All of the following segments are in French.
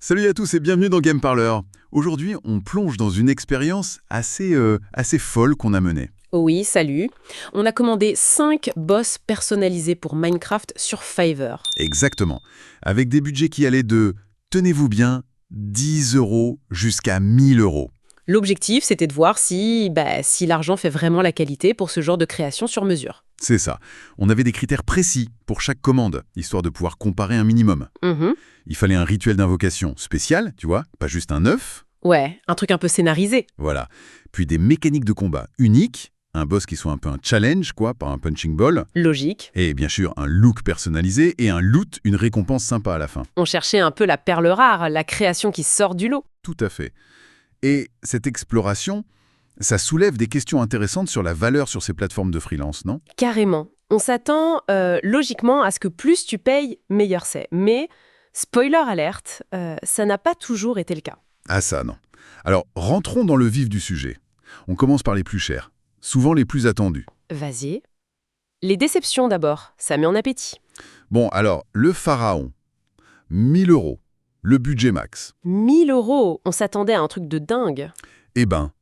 Salut à tous et bienvenue dans Game Parler. Aujourd'hui, on plonge dans une expérience assez folle qu'on a menée. Oui, salut. On a commandé 5 boss personnalisés pour Minecraft sur Fiverr. Exactement. Avec des budgets qui allaient de, tenez-vous bien, 10 € jusqu'à 1000 €. L'objectif, c'était de voir si l'argent fait vraiment la qualité pour ce genre de création sur mesure. C'est ça. On avait des critères précis pour chaque commande, histoire de pouvoir comparer un minimum. Mhm. Il fallait un rituel d'invocation spécial, tu vois, pas juste un œuf. Ouais, un truc un peu scénarisé. Voilà. Puis des mécaniques de combat uniques, un boss qui soit un peu un challenge, quoi, pas un punching ball. Logique. Et bien sûr, un look personnalisé et un loot, une récompense sympa à la fin. On cherchait un peu la perle rare, la création qui sort du lot. Tout à fait. Et cette exploration, ça soulève des questions intéressantes sur la valeur sur ces plateformes de freelance, non? Carrément. On s'attend logiquement à ce que plus tu payes, meilleur c'est. Mais, spoiler alerte, ça n'a pas toujours été le cas. Ah ça, non. Alors, rentrons dans le vif du sujet. On commence par les plus chers, souvent les plus attendus. Vas-y. Les déceptions d'abord, ça met en appétit. Bon, alors, le Pharaon, 1000 €, le budget max. 1000 €, on s'attendait à un truc de dingue. Eh ben,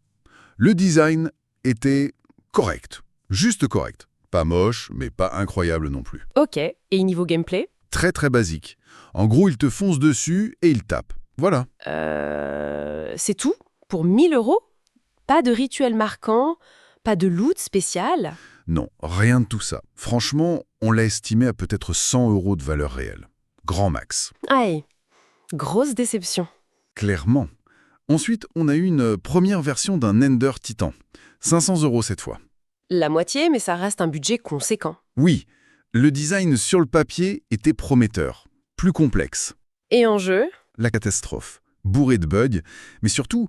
le design était correct, juste correct. Pas moche, mais pas incroyable non plus. Ok, et niveau gameplay? Très très basique. En gros, il te fonce dessus et il tape. Voilà. C'est tout? Pour 1000 €? Pas de rituel marquant? Pas de loot spécial? Non, rien de tout ça. Franchement, on l'a estimé à peut-être 100 € de valeur réelle. Grand max. Aïe, grosse déception. Clairement. Ensuite, on a eu une première version d'un Ender Titan. 500 € cette fois. La moitié, mais ça reste un budget conséquent. Oui, le design sur le papier était prometteur. Plus complexe. Et en jeu? La catastrophe. Bourré de bugs, mais surtout,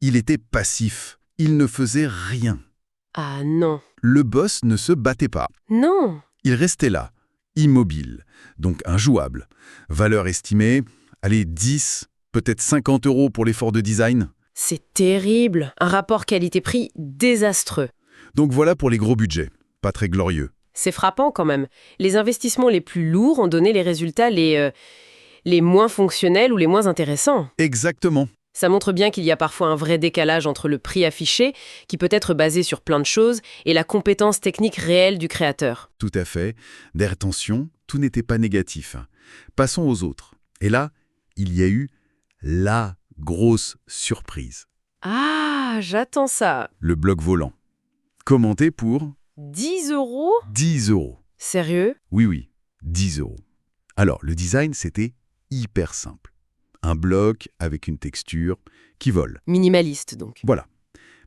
il était passif. Il ne faisait rien. Ah non. Le boss ne se battait pas. Non. Il restait là, immobile, donc injouable. Valeur estimée, allez, 10, peut-être 50 € pour l'effort de design. C'est terrible. Un rapport qualité-prix désastreux. Donc voilà pour les gros budgets. Pas très glorieux. C'est frappant quand même. Les investissements les plus lourds ont donné les résultats les moins fonctionnels ou les moins intéressants. Exactement. Ça montre bien qu'il y a parfois un vrai décalage entre le prix affiché, qui peut être basé sur plein de choses, et la compétence technique réelle du créateur. Tout à fait. D'air attention, tout n'était pas négatif. Passons aux autres. Et là, il y a eu la grosse surprise. Ah, j'attends ça. Le bloc volant. Commenté pour 10 €? 10 €. Sérieux? Oui, 10 €. Alors, le design, c'était hyper simple. Un bloc avec une texture qui vole. Minimaliste donc. Voilà.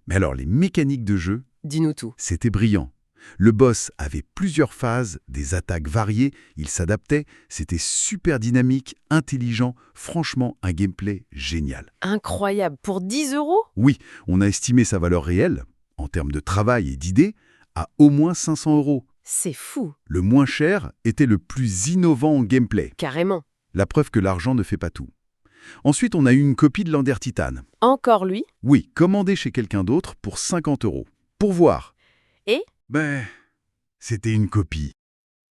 Mais alors, les mécaniques de jeu, Dis-nous tout. c'était brillant. Le boss avait plusieurs phases, des attaques variées, il s'adaptait, c'était super dynamique, intelligent, franchement un gameplay génial. Incroyable. Pour 10 €? Oui, on a estimé sa valeur réelle, en termes de travail et d'idées, à au moins 500 €. C'est fou. Le moins cher était le plus innovant en gameplay. Carrément. La preuve que l'argent ne fait pas tout. Ensuite, on a eu une copie de l'Ender Titan. Encore lui? Oui, commandée chez quelqu'un d'autre pour 50 €. Pour voir. Et? C'était une copie.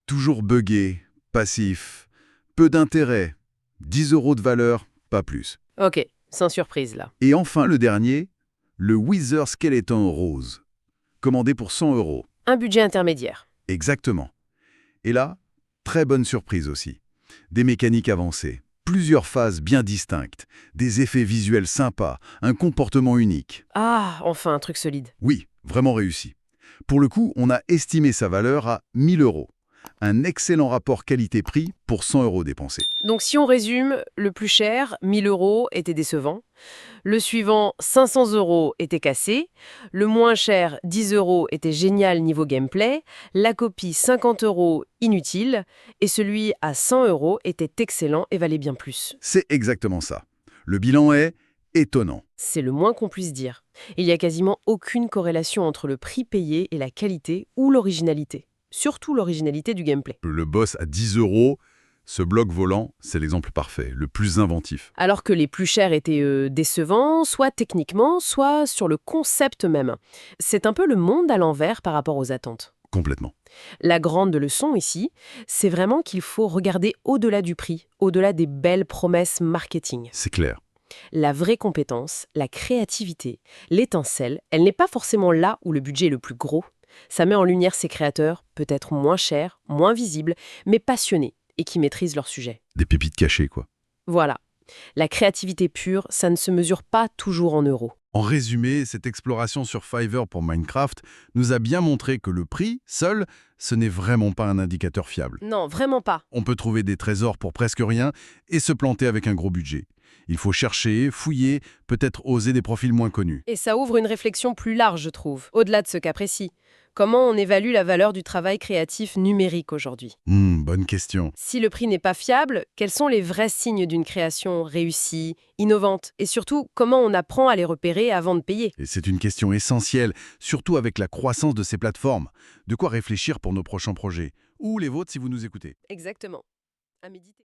Toujours buggé, passif, peu d'intérêt, 10 € de valeur, pas plus. Ok, sans surprise là. Et enfin, le dernier, le Wither Skeleton Rose. Commandé pour 100 €. Un budget intermédiaire. Exactement. Et là, très bonne surprise aussi. Des mécaniques avancées, plusieurs phases bien distinctes, des effets visuels sympas, un comportement unique. Ah, enfin un truc solide. Oui, vraiment réussi. Pour le coup, on a estimé sa valeur à 1000 €. Un excellent rapport qualité-prix pour 100 € dépensés. Donc si on résume, le plus cher, 1000 € était décevant. Le suivant, 500 € était cassé. Le moins cher, 10 € était génial niveau gameplay. La copie, 50 € inutile. Et celui à 100 € était excellent et valait bien plus. C'est exactement ça. Le bilan est étonnant. C'est le moins qu'on puisse dire. Il n'y a quasiment aucune corrélation entre le prix payé et la qualité ou l'originalité. Surtout l'originalité du gameplay. Le boss à 10 €, ce bloc volant, c'est l'exemple parfait, le plus inventif. Alors que les plus chers étaient décevants, soit techniquement, soit sur le concept même. C'est un peu le monde à l'envers par rapport aux attentes. Complètement. La grande leçon ici, c'est vraiment qu'il faut regarder au-delà du prix, au-delà des belles promesses marketing. C'est clair. La vraie compétence, la créativité, l'étincelle, elle n'est pas forcément là où le budget est le plus gros. Ça met en lumière ces créateurs, peut-être moins chers, moins visibles, mais passionnés et qui maîtrisent leur sujet. Des pépites cachées, quoi. Voilà. La créativité pure, ça ne se mesure pas toujours en euros. En résumé, cette exploration sur Fiverr pour Minecraft nous a bien montré que le prix, seul, ce n'est vraiment pas un indicateur fiable. Non, vraiment pas. On peut trouver des trésors pour presque rien et se planter avec un gros budget. Il faut chercher, fouiller, peut-être oser des profils moins connus. Et ça ouvre une réflexion plus large, je trouve, au-delà de ce cas précis. Comment on évalue la valeur du travail créatif numérique aujourd'hui? Bonne question. Si le prix n'est pas fiable, quels sont les vrais signes d'une création réussie, innovante? Et surtout, comment on apprend à les repérer avant de payer? Et c'est une question essentielle, surtout avec la croissance de ces plateformes. De quoi réfléchir pour nos prochains projets. Ou les vôtres si vous nous écoutez. Exactement. À méditer.